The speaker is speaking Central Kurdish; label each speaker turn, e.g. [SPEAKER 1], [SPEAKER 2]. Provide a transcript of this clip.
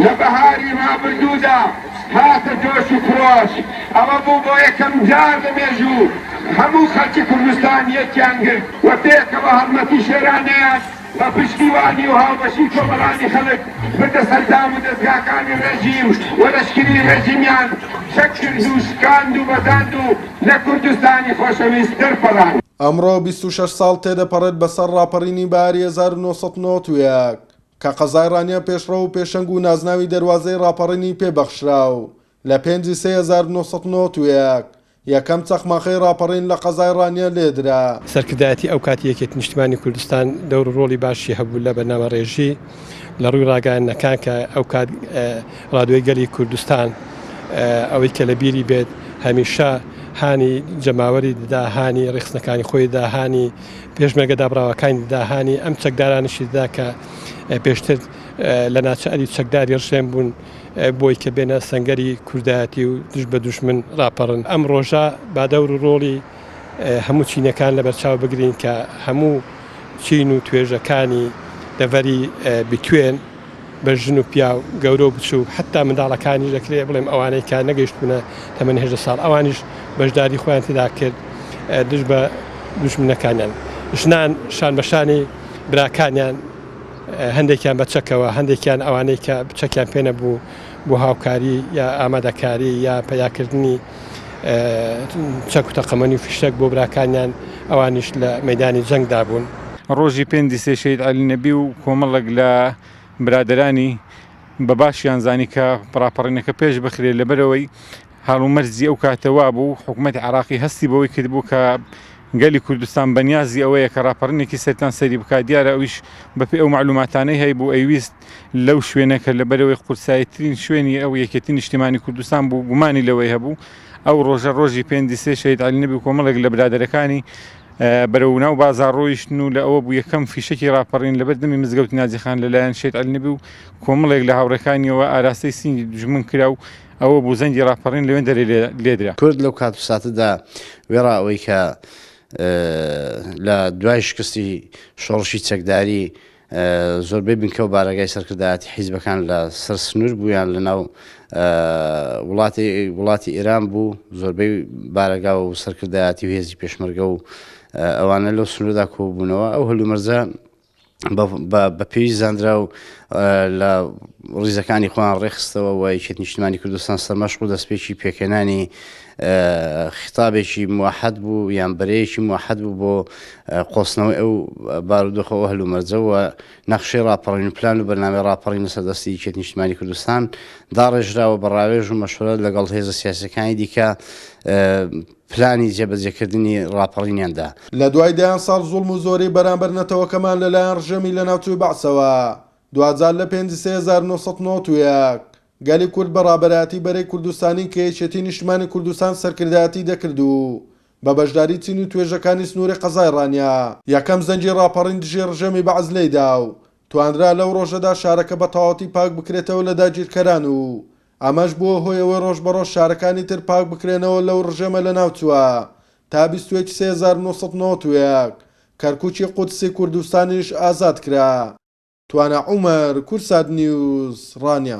[SPEAKER 1] لە بەهاری ڕابردوودا هاتە جۆش و خۆش ئەوە بوو بۆ یەکەم جار لە مێژوو هەموو خەڵکی کوردستان یەکیان گرت و پێکەوە هەڵمەتی شێرانەیان بە پشتیوانی و هاوبەشی کۆمەڵانی خەڵک بردە سەردام و دەستگاکانی ڕێژیم و لەشکری ڕێژیمیان شەک کرد و شکاند و بەداند و لە کوردستانی خۆشەویست دەرپەڕاند.
[SPEAKER 2] ئەمڕۆ 26 ساڵ تێدەپەڕێت بەسەر ڕاپەڕینی بەهاری 1991 کە قەزای ڕانیە پێشڕە و پێشەنگ و نازناوی دەواازەی ڕاپەڕینی پێبەخشراو لە 5/3/1991 یەکەم چەخماخەی ڕاپەڕین لە قەزای ڕانیە لێدرا.
[SPEAKER 3] سەرکردایەتی ئەو کاتی یەکێتی نیشتیمانی کوردستان دەور و ڕۆڵی باشی هەبوو لە بەرنامە ڕێژی لە ڕووی ڕاگەیاندنەکان کە ئەو کات ڕادیۆی گەلی کوردستان ئەوەی کە لە بیری بێت هەمیشە هانی جەماوەری داهانی ڕێخستنەکانی خۆی داهانی پێشمەرگە دابراوەکانی داهانی ئەم چەکدارانشی دا کە پێشتر لە ناچاری چەکداری ڕژێن بوون بۆی کە بێنە سەنگەری کوردایەتی و دوش بە دوشمن ڕاپەڕن. ئەم ڕۆژە با دەور و ڕۆڵی هەموو چینەکان لەبەرچاو بگرین کە هەموو چین و توێژەکانی دەڤەری بتوێن بە ژن و پیا و گەورە و بچوو حتا منداڵەکانی دەکرێ بڵێم ئەوانەی کە نەگەیشتبوونە تەمەنی 18 ساڵ ئەوانیش بەشداری خۆیان تێدا کرد دوش بە دوشمنەکانیان ژنان شان بەشانی براکانیان هەندێکیان بە چەکەوە هەندێکیان ئەوانەی کە چەکیان پێ نەبوو بۆ هاوکاری یا ئامادەکاری یا پەیاکردنی چەک و تەقەمەنی و فیشەک بۆ براکانیان ئەوانیش لە مەیدانی جەنگدا بوون.
[SPEAKER 4] ڕۆژی 5 شەید عەلی نەبی و کۆمەڵێک لە برادرانی بە باشیان زانی کە ڕاپەڕینەکە پێش بخرێت لەبەرەوەی هەڵومەرزی ئەو کاتەوا بوو حکوومەتی عێراقی هەستی بەوەی کردبوو کە گەلی کوردستان بەنیازی ئەوەیە کە ڕاپەڕینێکی سەرتان سەری بکات دیارە ئەویش بەپێی ئەو معلوماتانەی هەیە بوو ئەیویست لەو شوێنەکە لەبەرەوەی قورساییترین شوێنی ئەو یەکێتی نیشتیمانی کوردستان بوو گومانی لەوەی هەبوو ئەو ڕۆژە ڕۆژی 5 شەید عەلی نەبی و کۆمەڵێک لە برادەرەکانی بەرەو ناو بازاڕ ڕۆیشتن و لە ئەوە بوو یەکەم فیشەکی ڕاپەڕین لەبەر دەمی مزگەوتی ناجیخان لەلایەن شەید عەلی نەبی و کۆمەڵێک لە هاوڕێکانیەوە ئاراستەی سینگی دژمن کرا و ئەوە بوو زەنگی ڕاپەڕین لەوێن دەرێ لێدرا.
[SPEAKER 5] کورد لەو کات ساتەدا وێڕا ئەوەی کە لە دوای شکستی شۆڕشی چەکداری زۆربەی بنکە و بارەگای سەرکردایەتی حیزبەکان لە سەر سنوور بوویان لەناو وڵاتی ئێران بوو زۆربەی بارەگا و سەرکردایەتی و هێزی پێشمەرگە و ئەوانە لەو سنووردا کۆبوونەوە ئەو هەلومەرزە بە پێویست زاندرا و لە ڕیزەکانی خۆیان ڕێخستەوە و یەکێتی نیشتیمانی کوردستان سەرمەشق و دەستپێکی پێکەنانی خیتابێکی موحەد بوو یان بەرەیەکی موحەد بوو بۆ قۆسنەوەی ئەو بارودۆخەوە هەلومەرجەوە نەخشەی ڕاپەڕین و پلان و بەرنامەی ڕاپەڕین لەسەر دەستی یەکێتی نیشتیمانی کوردستان داڕێژراوە بە ڕاوێژ و مەشورەت لەگەڵ هێزە سیاسەکانی دیکە پلانی جێبەجێکردنی ڕاپەڕینیاندا.
[SPEAKER 2] لە دوای دایان ساڵ زوڵم و زۆری بەرامبەر نەتەوەکەمان لەلایەن ڕژەمی لە ناوچوی بەعسەوە دوجار لە 5/3/1991 گەلی کورد بەڕابەرایەتی بەرەی کوردستانی کە یەکێتی نیشتیمانی کوردستان سەرکردایەتی دەکرد و بە بەشداری چین و توێژەکانی سنووری قەزای ڕانیا یەکەم زەنجی ڕاپەڕین دژی ڕژەمی بەعز لێیدا و توانرا لەو ڕۆژەدا شارەکە بە تەواوەتی پاک بکرێتەوە لە داگیرکەران و ئەمەش بووە هۆیەوەی ڕۆژ بەڕۆژ شارەکانی تر پاک بکرێنەوە لەو ڕژەمە لە ناوچووە تا 21/3/1991 کەرکووکی قودسی کوردستانیش ئازاد کرا. توانە عومەر، کورسات نیوز، ڕانیا.